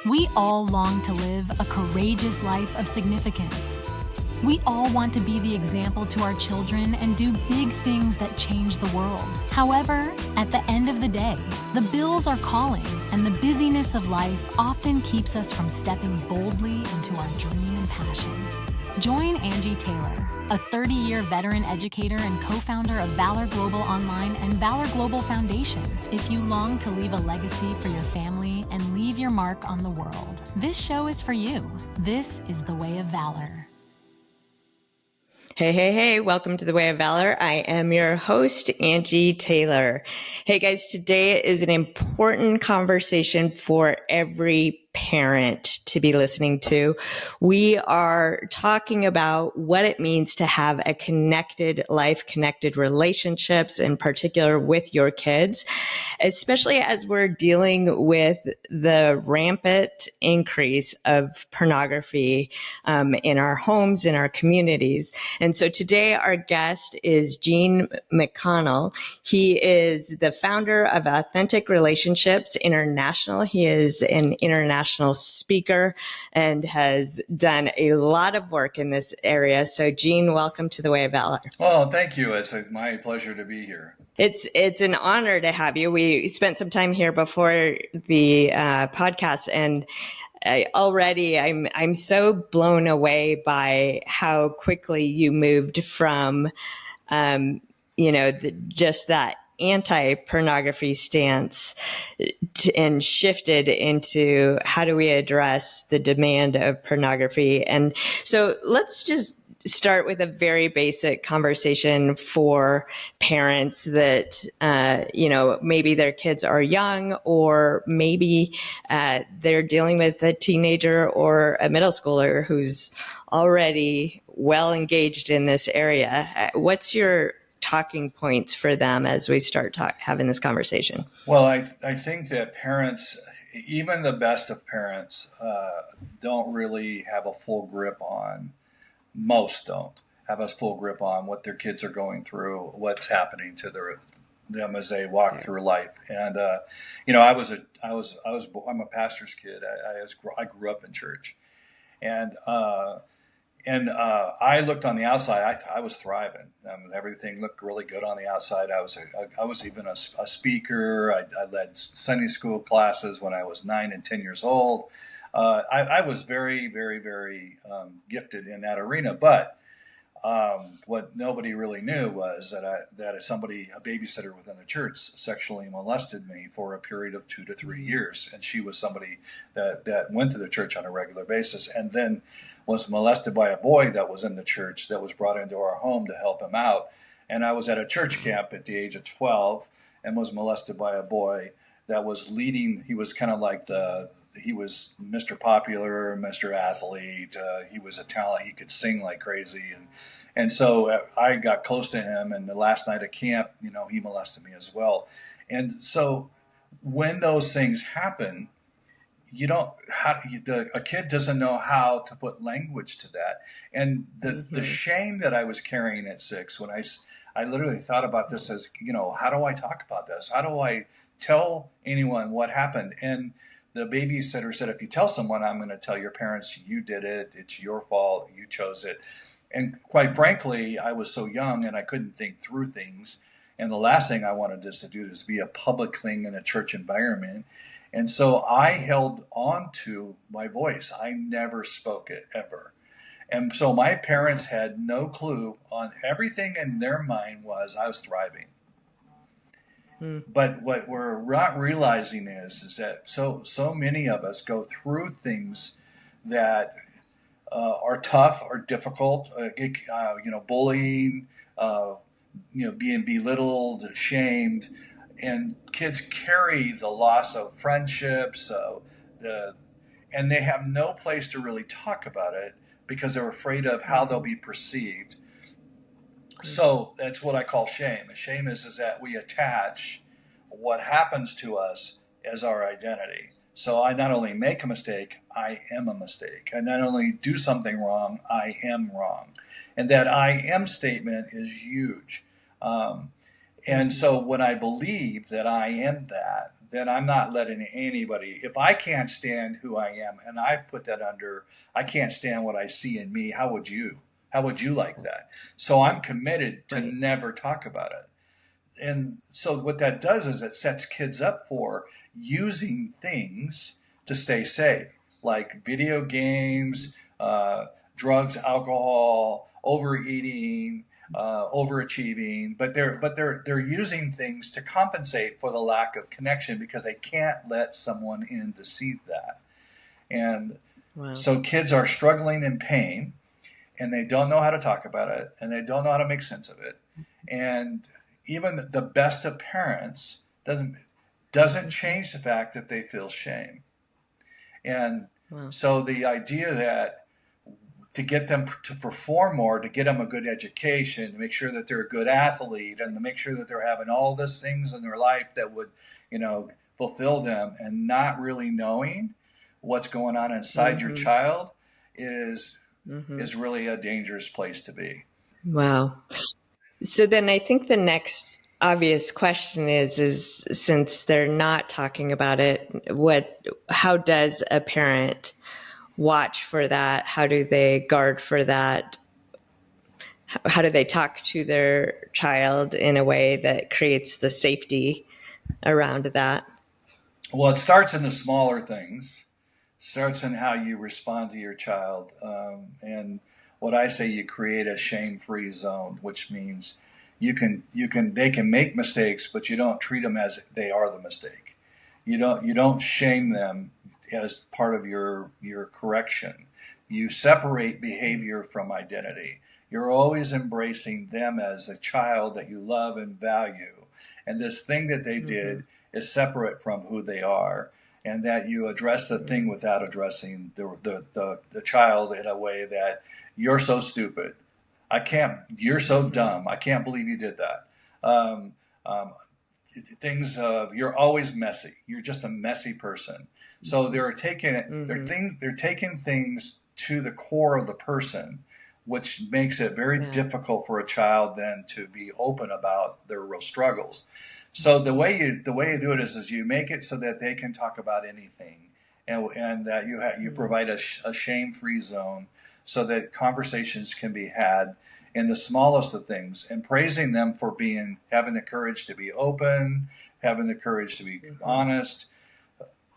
We all long to live a courageous life of significance. We all want to be the example to our children and do big things that change the world. However, at the end of the day, the bills are calling, and the busyness of life often keeps us from stepping boldly into our dream and passion. Join Angie Taylor, a 30-year veteran educator and co-founder of Valor Global Online and Valor Global Foundation, if you long to leave a legacy for your family and leave your mark on the world. This show is for you. This is The Way of Valor. Hey, welcome to The Way of Valor. I am your host, Angie Taylor. Hey guys, today is an important conversation for every parent to be listening to. We are talking about what it means to have a connected life, connected relationships, in particular with your kids, especially as we're dealing with the rampant increase of pornography in our homes, in our communities. And so today our guest is Gene McConnell. He is the founder of Authentic Relationships International. He is an international speaker and has done a lot of work in this area. So Gene, welcome to The Way of Valor. Well, thank you. It's my pleasure to be here. It's an honor to have you. We spent some time here before the podcast, and I'm so blown away by how quickly you moved from, just that anti-pornography stance and shifted into how do we address the demand of pornography. And so let's just start with a very basic conversation for parents that, maybe their kids are young, or maybe they're dealing with a teenager or a middle schooler who's already well engaged in this area. What's your talking points for them as we start having this conversation? Well, I think that parents, even the best of parents, don't really have a full grip on, most don't have a full grip on what their kids are going through, what's happening to them as they walk through life. And, I'm a pastor's kid. I grew up in church, and I looked on the outside. I was thriving. Everything looked really good on the outside. I was even a speaker. I led Sunday school classes when I was 9 and 10 years old. I was very, very, very gifted in that arena. But what nobody really knew was that a babysitter within the church, sexually molested me for a period of 2 to 3 years, and she was somebody that went to the church on a regular basis, and then was molested by a boy that was in the church that was brought into our home to help him out. And I was at a church camp at the age of 12 and was molested by a boy that was leading. He was kind of like he was Mr. Popular, Mr. Athlete. He was a talent. He could sing like crazy. And so I got close to him. And the last night of camp, he molested me as well. And so when those things happen, a kid doesn't know how to put language to that. And the shame that I was carrying at 6, when I literally thought about this as, how do I talk about this? How do I tell anyone what happened? And the babysitter said, if you tell someone, I'm going to tell your parents you did it. It's your fault. You chose it. And quite frankly, I was so young and I couldn't think through things. And the last thing I wanted us to do is be a public thing in a church environment. And so I held on to my voice. I never spoke it, ever. And so my parents had no clue. On everything in their mind was I was thriving. But what we're not realizing is that so many of us go through things that are tough or difficult, bullying, being belittled, shamed, and kids carry the loss of friendships, and they have no place to really talk about it because they're afraid of how they'll be perceived. So that's what I call shame. Shame is that we attach what happens to us as our identity. So I not only make a mistake, I am a mistake. I not only do something wrong, I am wrong. And that I am statement is huge. And so when I believe that I am that, then I'm not letting anybody, if I can't stand who I am, and I've put that under, I can't stand what I see in me, how would you? How would you like that? So I'm committed to never talk about it. And so what that does is it sets kids up for using things to stay safe, like video games, drugs, alcohol, overeating, overachieving, but they're using things to compensate for the lack of connection because they can't let someone in to see that. And so kids are struggling in pain, and they don't know how to talk about it, and they don't know how to make sense of it. And even the best of parents doesn't change the fact that they feel shame. And so the idea that to get them to perform more, to get them a good education, to make sure that they're a good athlete, and to make sure that they're having all these things in their life that would, fulfill them, and not really knowing what's going on inside your child is really a dangerous place to be. Wow. So then I think the next obvious question is since they're not talking about it, how does a parent watch for that? How do they guard for that? How do they talk to their child in a way that creates the safety around that? Well, it starts in the smaller things. Starts in how you respond to your child. And what I say, you create a shame-free zone, which means they can make mistakes, but you don't treat them as they are the mistake. You don't shame them as part of your correction. You separate behavior from identity. You're always embracing them as a child that you love and value. And this thing that they did is separate from who they are. And that you address the thing without addressing the child in a way that you're so stupid. You're so dumb. I can't believe you did that. Things of, you're always messy. You're just a messy person. So they're taking things to the core of the person, which makes it very difficult for a child then to be open about their real struggles. So the way you do it is you make it so that they can talk about anything, and that you provide a shame-free zone so that conversations can be had in the smallest of things, and praising them for having the courage to be open, having the courage to be honest.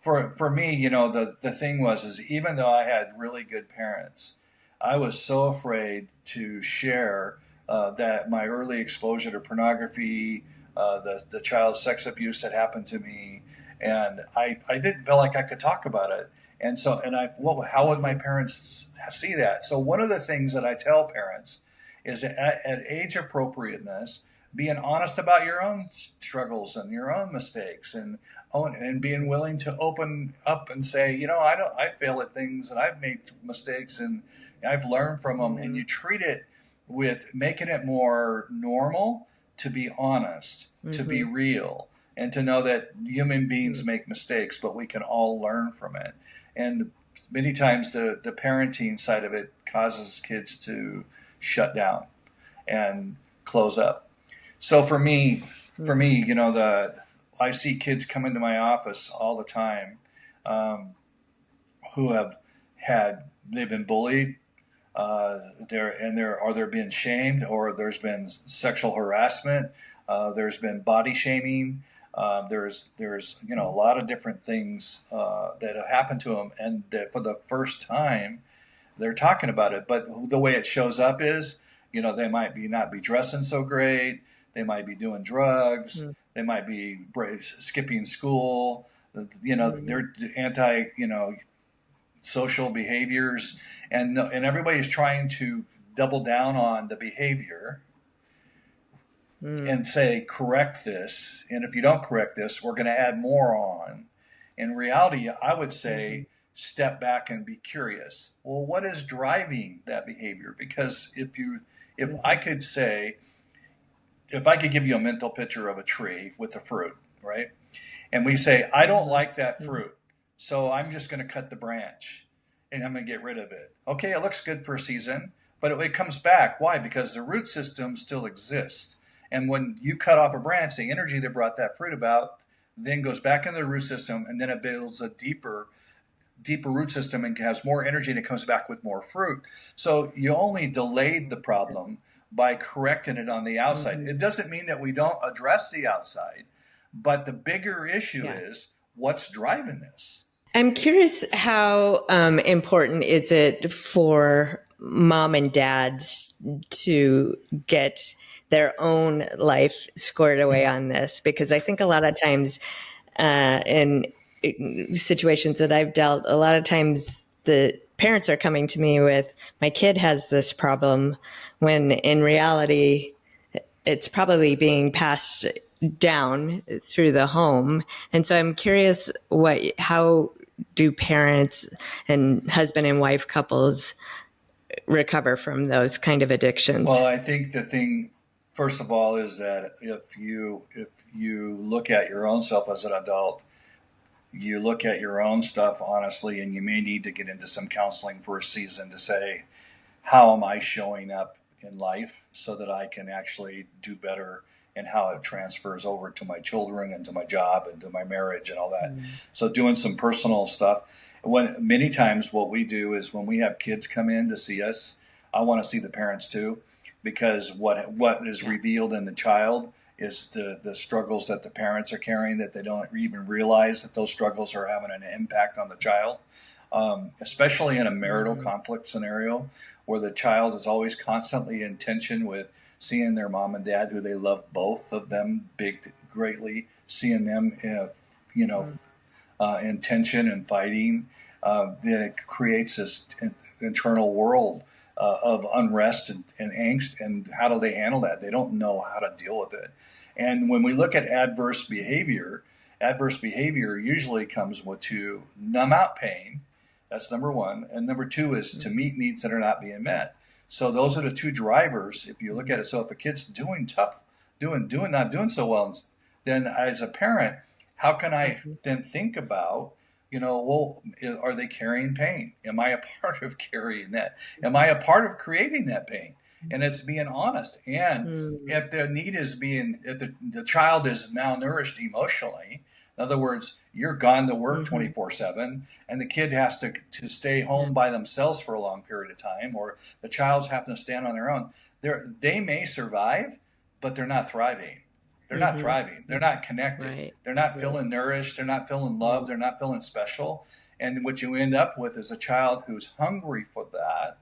For me, the thing is even though I had really good parents, I was so afraid to share that my early exposure to pornography, the child sex abuse that happened to me, and I didn't feel like I could talk about it. And so, how would my parents see that? So one of the things that I tell parents is at age appropriateness, being honest about your own struggles and your own mistakes, and being willing to open up and say, I fail at things and I've made mistakes and I've learned from them. And you treat it with making it more normal to be honest, to be real, and to know that human beings make mistakes, but we can all learn from it. And many times the parenting side of it causes kids to shut down and close up. So for me, I see kids come into my office all the time who they've been bullied, they're being shamed, or there's been sexual harassment, there's been body shaming, there's a lot of different things that have happened to them, and that for the first time they're talking about it. But the way it shows up is, they might not be dressing so great. They might be doing drugs. They might be skipping school. They're anti, social behaviors, and everybody's trying to double down on the behavior and say, correct this. And if you don't correct this, we're going to add more on. In reality, I would say, step back and be curious. Well, what is driving that behavior? Because if I could give you a mental picture of a tree with the fruit, right? And we say, I don't like that fruit, so I'm just going to cut the branch and I'm going to get rid of it. Okay, it looks good for a season, but it comes back. Why? Because the root system still exists. And when you cut off a branch, the energy that brought that fruit about, then goes back into the root system, and then it builds a deeper root system and has more energy, and it comes back with more fruit. So you only delayed the problem by correcting it on the outside. It doesn't mean that we don't address the outside, but the bigger issue is what's driving this. I'm curious, how important is it for mom and dads to get their own life squared away on this? Because I think a lot of times in situations that I've dealt, a lot of times the parents are coming to me with, my kid has this problem, when in reality, it's probably being passed down through the home. And so I'm curious, how do parents and husband and wife couples recover from those kind of addictions? Well, I think the thing, first of all, is that if you look at your own self as an adult, you look at your own stuff honestly, and you may need to get into some counseling for a season to say, how am I showing up in life so that I can actually do better, and how it transfers over to my children and to my job and to my marriage and all that. So doing some personal stuff. Many times what we do is when we have kids come in to see us, I want to see the parents too, because what is revealed in the child is the struggles that the parents are carrying, that they don't even realize that those struggles are having an impact on the child, especially in a marital conflict scenario where the child is always constantly in tension with seeing their mom and dad, who they love both of them greatly, seeing them, in tension and fighting. Then it creates this internal world of unrest and angst. And how do they handle that? They don't know how to deal with it. And when we look at adverse behavior usually comes to numb out pain. That's number one. And number two is to meet needs that are not being met. So those are the two drivers, if you look at it. So if a kid's not doing so well, then as a parent, how can I then think about, are they carrying pain? Am I a part of carrying that? Am I a part of creating that pain? And it's being honest. And if the need is if the child is malnourished emotionally, in other words, you're gone to work 24/7, and the kid has to stay home by themselves for a long period of time, or the child's having to stand on their own. They may survive, but they're not thriving. They're not thriving. They're not connected. Right. They're not feeling nourished. They're not feeling loved. They're not feeling special. And what you end up with is a child who's hungry for that,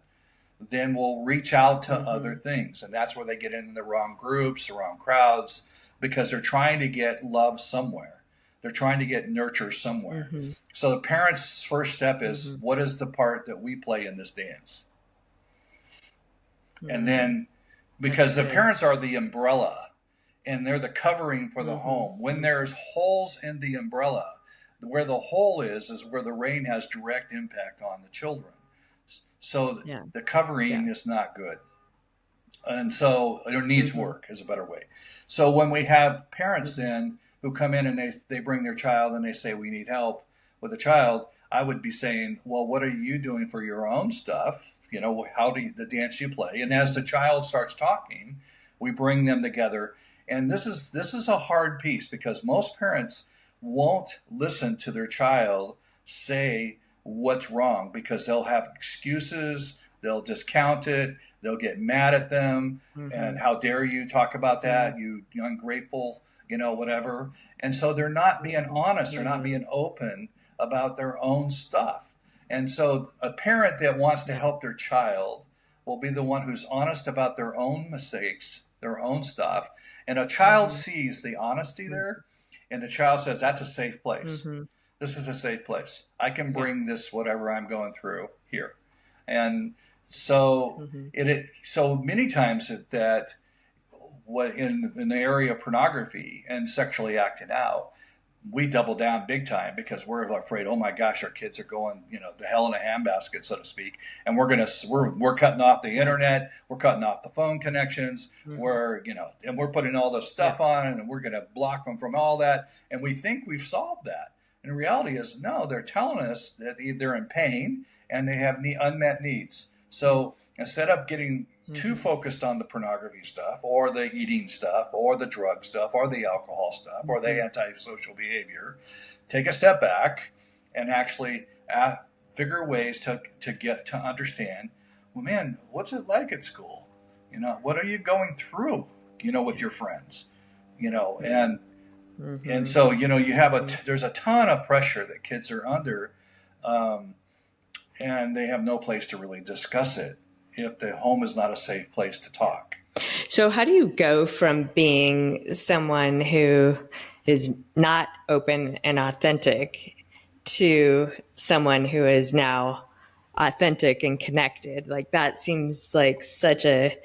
then will reach out to other things. And that's where they get in the wrong groups, the wrong crowds, because they're trying to get love somewhere. They're trying to get nurture somewhere. So the parent's first step is, what is the part that we play in this dance? And then, because the parents are the umbrella, and they're the covering for the home. When there's holes in the umbrella, where the hole is where the rain has direct impact on the children. So the covering is not good. And so it needs work, is a better way. So when we have parents then who come in and they bring their child and they say, we need help with the child, I would be saying, well, what are you doing for your own stuff? How do the dance you play? And as the child starts talking, we bring them together. And this is a hard piece, because most parents won't listen to their child say what's wrong, because they'll have excuses, they'll discount it, they'll get mad at them, and how dare you talk about that, you ungrateful, whatever. And so they're not being honest, they're not being open about their own stuff. And so a parent that wants to help their child will be the one who's honest about their own mistakes, their own stuff. And a child sees the honesty there, and the child says, that's a safe place. This is a safe place. I can bring this, whatever I'm going through, here. And so so many times that what in the area of pornography and sexually acting out, we double down big time, because we're afraid, oh my gosh, our kids are going, to hell in a handbasket, so to speak. And we're cutting off the internet, we're cutting off the phone connections, we're putting all this stuff on, and we're going to block them from all that. And we think we've solved that. And the reality is, no, they're telling us that they're in pain and they have unmet needs. So instead of getting too focused on the pornography stuff or the eating stuff or the drug stuff or the alcohol stuff or the antisocial behavior. Take a step back and actually figure ways to get to understand, well, man, what's it like at school? What are you going through, with your friends, and so, you have there's a ton of pressure that kids are under, and they have no place to really discuss it if the home is not a safe place to talk. So how do you go from being someone who is not open and authentic to someone who is now authentic and connected? Like, that seems like such a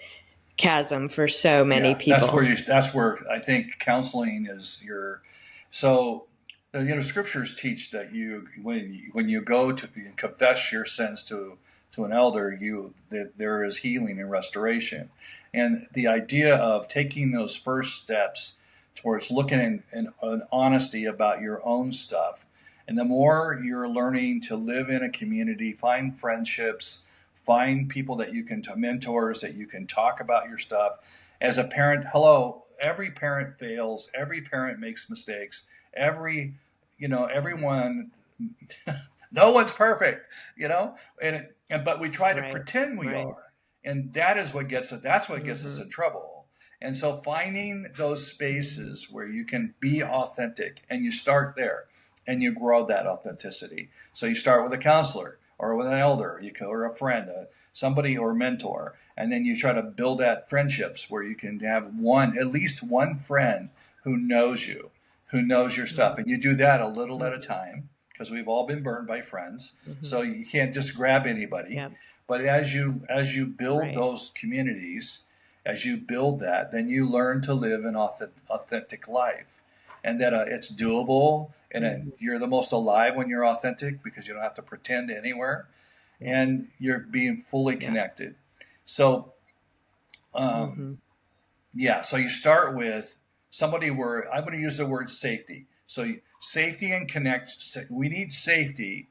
chasm for so many people. That's where I think counseling is so scriptures teach that when you go to confess your sins to an elder, that there is healing and restoration. And the idea of taking those first steps towards looking in honesty about your own stuff. And the more you're learning to live in a community, find friendships, find people that you can, mentors that you can talk about your stuff. As a parent, every parent fails. Every parent makes mistakes. Everyone, no one's perfect, but we try to pretend we are. And that is what gets us, that's what gets us in trouble. And so finding those spaces where you can be authentic, and you start there and you grow that authenticity. So you start with a counselor or with an elder, or a friend, somebody, or a mentor. And then you try to build that friendships where you can have at least one friend who knows you, who knows your stuff. And you do that a little at a time, because we've all been burned by friends. So you can't just grab anybody. Yep. But as you build those communities, as you build that, then you learn to live an authentic life, and that it's doable, and you're the most alive when you're authentic, because you don't have to pretend anywhere, and you're being fully connected. So, so you start with somebody where I'm going to use the word safety. So safety and connect. We need safety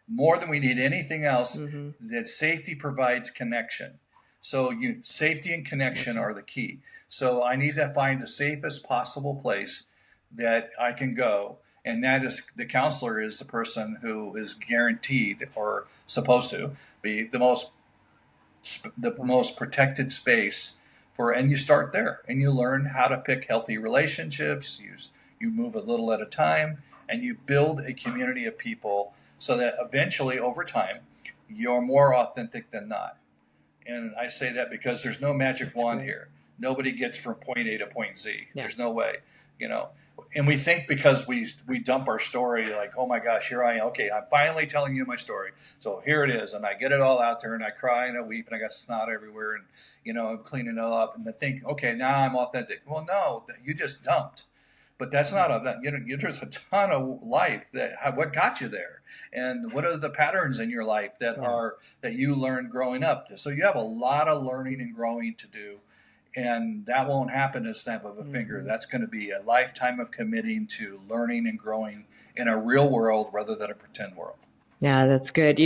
more than we need anything else. That safety provides connection. So safety and connection are the key. So I need to find the safest possible place that I can go. And that is, the counselor is the person who is guaranteed, or supposed to be, the most protected space for, and you start there and you learn how to pick healthy relationships. You move a little at a time, and you build a community of people, so that eventually, over time, you're more authentic than not. And I say that because there's no magic wand here. Nobody gets from point A to point Z. Yeah. There's no way, And we think because we dump our story, like, oh my gosh, here I am. Okay, I'm finally telling you my story. So here it is. And I get it all out there, and I cry and I weep, and I got snot everywhere, and, I'm cleaning it all up. And I think, okay, now I'm authentic. Well, no, you just dumped. But that's not there's a ton of life what got you there, and what are the patterns in your life that you learned growing up. So you have a lot of learning and growing to do, and that won't happen in a snap of a finger. That's going to be a lifetime of committing to learning and growing in a real world rather than a pretend world. Yeah, that's good.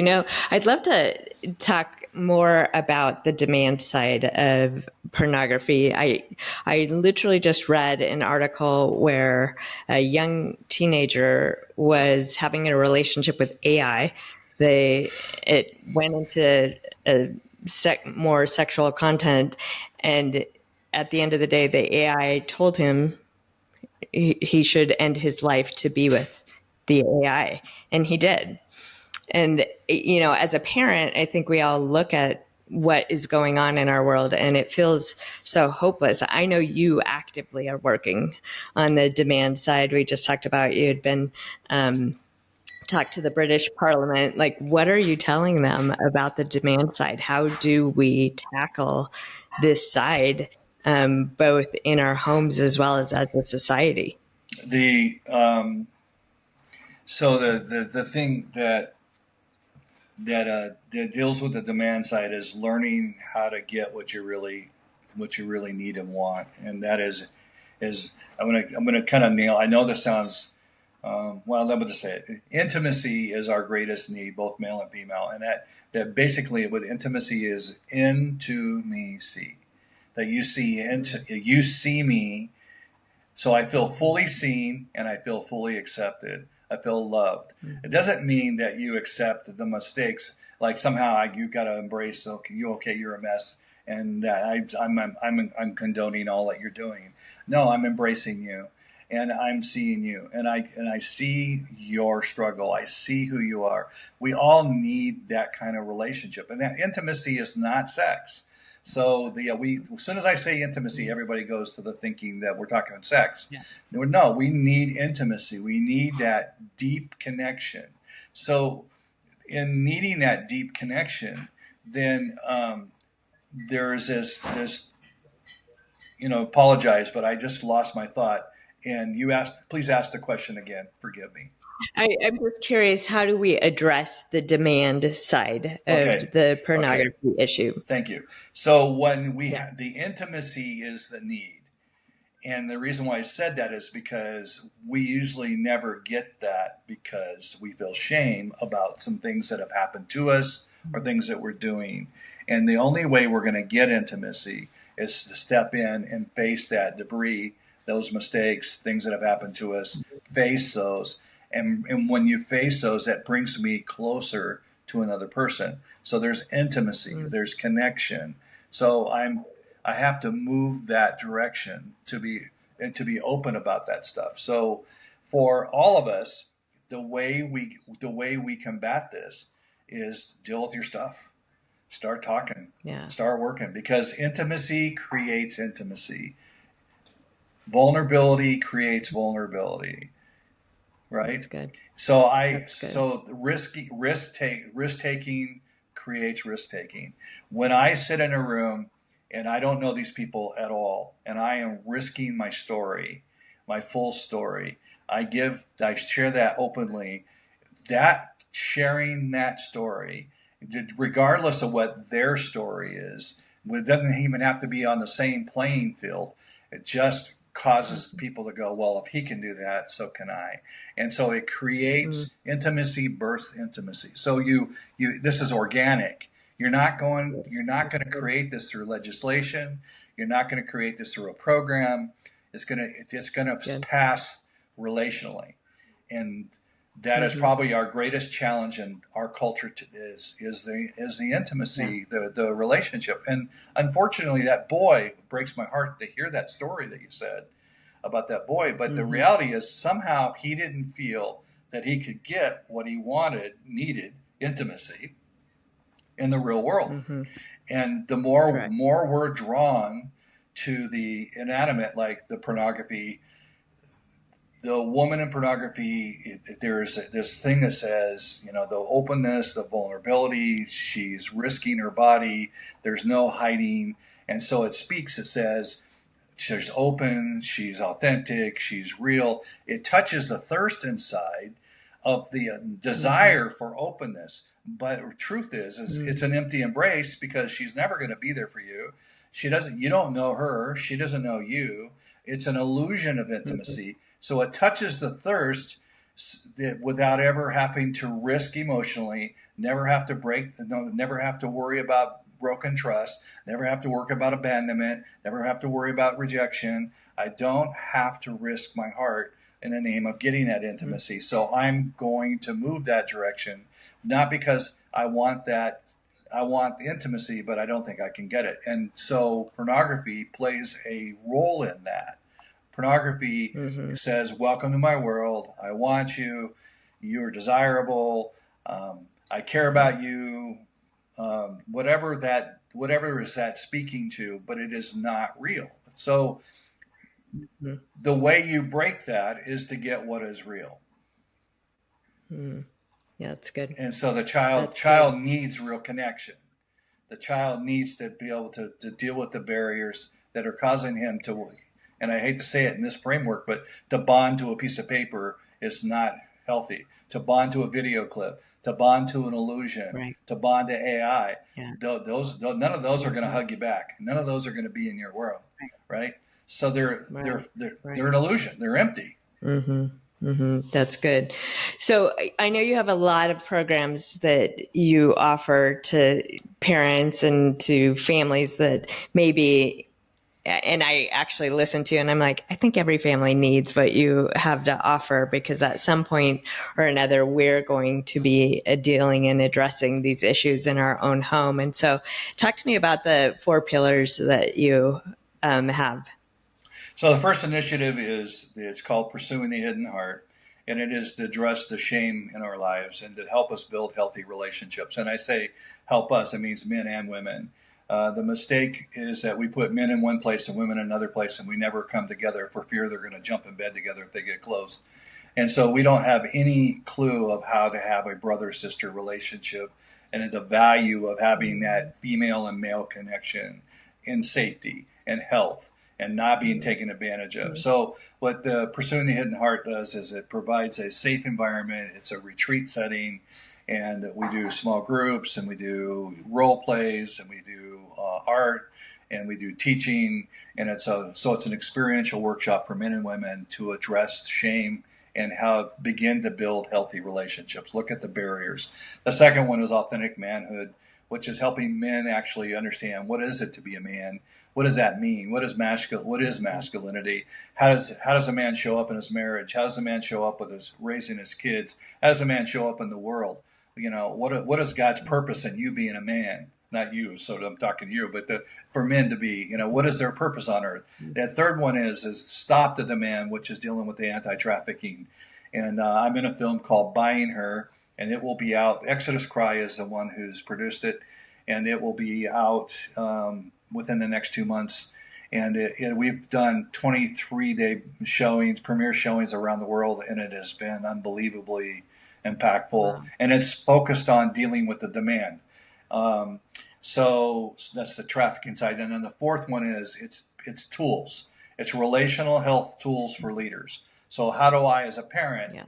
I'd love to talk more about the demand side of pornography. I literally just read an article where a young teenager was having a relationship with AI. It went into more sexual content, and at the end of the day, the AI told him he should end his life to be with the AI, and he did. And, as a parent, I think we all look at what is going on in our world, and it feels so hopeless. I know you actively are working on the demand side. We just talked about you had been talked to the British Parliament. Like, what are you telling them about the demand side? How do we tackle this side, both in our homes as well as a society? So the thing that deals with the demand side is learning how to get what you really need and want, and that is I'm gonna kind of nail. I know this sounds well, let me just say it. Intimacy is our greatest need, both male and female. And that basically what intimacy is, into me see. That you see me, so I feel fully seen and I feel fully accepted. I feel loved. It doesn't mean that you accept the mistakes, like somehow you've got to embrace, okay, you're a mess, and that I'm condoning all that you're doing. No, I'm embracing you, and I'm seeing you, and I see your struggle. I see who you are. We all need that kind of relationship, and that intimacy is not sex. So as soon as I say intimacy, everybody goes to the thinking that we're talking sex. Yeah. No, we need intimacy. We need that deep connection. So in needing that deep connection, then there's this, apologize, but I just lost my thought. And please ask the question again. Forgive me. I'm just curious, how do we address the demand side of the pornography issue? Thank you. So when the intimacy is the need. And the reason why I said that is because we usually never get that because we feel shame about some things that have happened to us or things that we're doing. And the only way we're going to get intimacy is to step in and face that debris, those mistakes, things that have happened to us, face those. And when you face those, that brings me closer to another person. So there's intimacy, there's connection. So I have to move that direction to be open about that stuff. So for all of us, the way we combat this is deal with your stuff. Start talking. Yeah. Start working, because intimacy creates intimacy. Vulnerability creates vulnerability. Right. That's good. So risk taking creates risk taking. When I sit in a room and I don't know these people at all, and I am risking my story, my full story, I share that openly. That sharing that story, regardless of what their story is, it doesn't even have to be on the same playing field. It just causes people to go, well, if he can do that, so can I. And so it creates intimacy, births intimacy. So this is organic. You're not going to create this through legislation. You're not going to create this through a program. It's going to pass relationally. And that is probably our greatest challenge in our culture is the intimacy, the relationship. And unfortunately, that boy, it breaks my heart to hear that story that you said about that boy. But the reality is somehow he didn't feel that he could get what he needed, intimacy, in the real world. And the more we're drawn to the inanimate, like the pornography, the woman in pornography, there's this thing that says, the openness, the vulnerability, she's risking her body, there's no hiding. And so it says, she's open, she's authentic, she's real. It touches the thirst inside of the desire for openness. But the truth is it's an empty embrace, because she's never going to be there for you. You don't know her. She doesn't know you. It's an illusion of intimacy. So it touches the thirst without ever having to risk emotionally, never have to worry about broken trust, never have to worry about abandonment, never have to worry about rejection. I don't have to risk my heart in the name of getting that intimacy. So I'm going to move that direction, not because I want the intimacy, but I don't think I can get it. And so pornography plays a role in that. Pornography says, welcome to my world. I want you. You're desirable. I care about you. Whatever is that speaking to, but it is not real. So the way you break that is to get what is real. Yeah, that's good. And so the child needs real connection. The child needs to be able to deal with the barriers that are causing him to, and I hate to say it in this framework, but to bond to a piece of paper is not healthy. To bond to a video clip, to bond to an illusion, to bond to AI, none of those are going to hug you back. None of those are going to be in your world, right? So they're an illusion. They're empty. That's good. So I know you have a lot of programs that you offer to parents and to families that maybe, and I actually listen to you and I'm like, I think every family needs what you have to offer, because at some point or another, we're going to be dealing and addressing these issues in our own home. And so talk to me about the 4 pillars that you have. So the first initiative it's called Pursuing the Hidden Heart, and it is to address the shame in our lives and to help us build healthy relationships. And I say help us, it means men and women. The mistake is that we put men in one place and women in another place, and we never come together for fear they're going to jump in bed together if they get close. And so we don't have any clue of how to have a brother-sister relationship and the value of having that female and male connection in safety and health and not being taken advantage of. So what the Pursuing the Hidden Heart does is it provides a safe environment. It's a retreat setting, and we do small groups, and we do role plays, and we do art, and we do teaching, and it's an experiential workshop for men and women to address shame and how begin to build healthy relationships. Look at the barriers. The second one is authentic manhood, which is helping men actually understand what is it to be a man. What does that mean? What is masculinity? How does a man show up in his marriage? How does a man show up with his raising his kids? How does a man show up in the world? What is God's purpose in you being a man? Not you, so I'm talking to you, but for men to be, what is their purpose on earth? That third one is Stop the Demand, which is dealing with the anti-trafficking. And I'm in a film called Buying Her, and it will be out. Exodus Cry is the one who's produced it, and it will be out within the next 2 months. And we've done 23-day showings, premiere showings around the world, and it has been unbelievably impactful. Wow. And it's focused on dealing with the demand. So that's the trafficking side. And then the fourth one is it's tools. It's relational health tools for leaders. So how do I as a parent,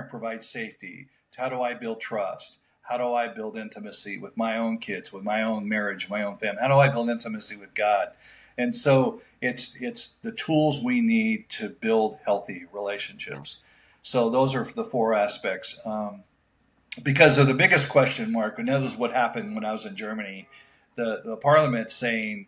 provide safety? How do I build trust? How do I build intimacy with my own kids, with my own marriage, my own family? How do I build intimacy with God? And so it's the tools we need to build healthy relationships. So those are the 4 aspects. Because of the biggest question mark, and that was what happened when I was in Germany, the parliament saying,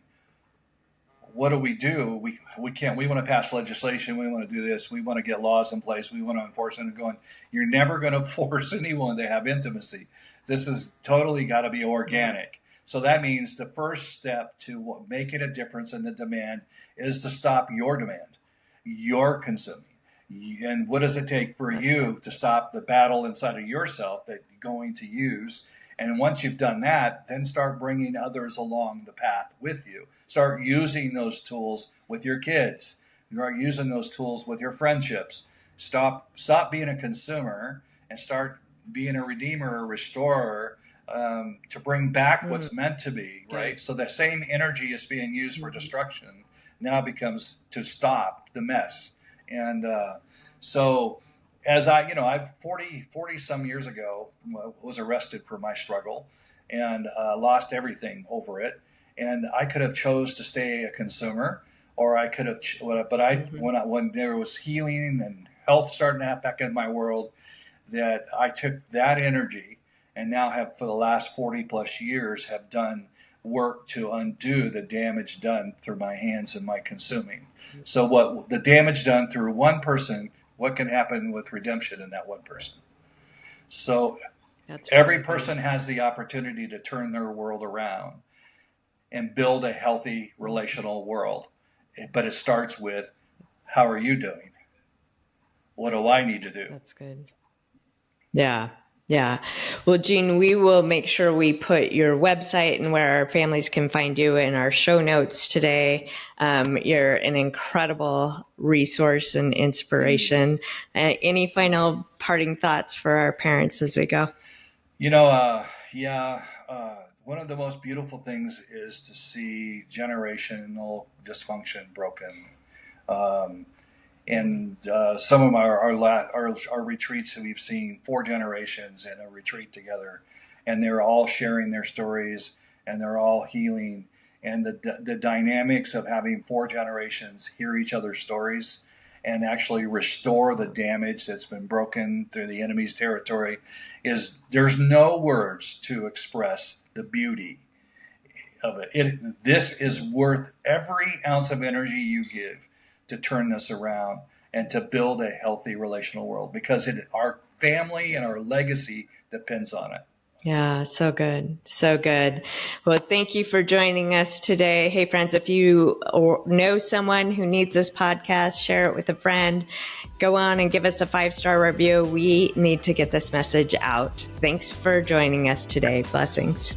what do? We can't, we want to pass legislation, we want to do this, we want to get laws in place, we want to enforce it, and going, you're never going to force anyone to have intimacy. This is totally got to be organic. So that means the first step to making a difference in the demand is to stop your demand, your consuming. And what does it take for you to stop the battle inside of yourself that you're going to use? And once you've done that, then start bringing others along the path with you. Start using those tools with your kids. Start using those tools with your friendships. Stop being a consumer and start being a redeemer, a restorer, to bring back what's meant to be, right? So the same energy is being used for destruction now becomes to stop the mess. And so as I 40 some years ago was arrested for my struggle and lost everything over it. And I could have chose to stay a consumer, or I could have, when there was healing and health starting to happen back in my world, that I took that energy and now have for the last 40 plus years have done work to undo the damage done through my hands and my consuming. So what the damage done through one person, what can happen with redemption in that one person? So every person has the opportunity to turn their world around and build a healthy relational world. But it starts with, how are you doing? What do I need to do? That's good. Yeah. Yeah. Well, Gene, we will make sure we put your website and where our families can find you in our show notes today. You're an incredible resource and inspiration. Any final parting thoughts for our parents as we go? One of the most beautiful things is to see generational dysfunction broken. And some of our retreats that we've seen 4 generations in a retreat together, and they're all sharing their stories and they're all healing. And the dynamics of having 4 generations hear each other's stories and actually restore the damage that's been broken through the enemy's territory, is there's no words to express the beauty of it. This is worth every ounce of energy you give to turn this around and to build a healthy relational world, because our family and our legacy depends on it. Yeah, so good. So good. Well, thank you for joining us today. Hey, friends, if you know someone who needs this podcast, share it with a friend. Go on and give us a 5-star review. We need to get this message out. Thanks for joining us today. Blessings.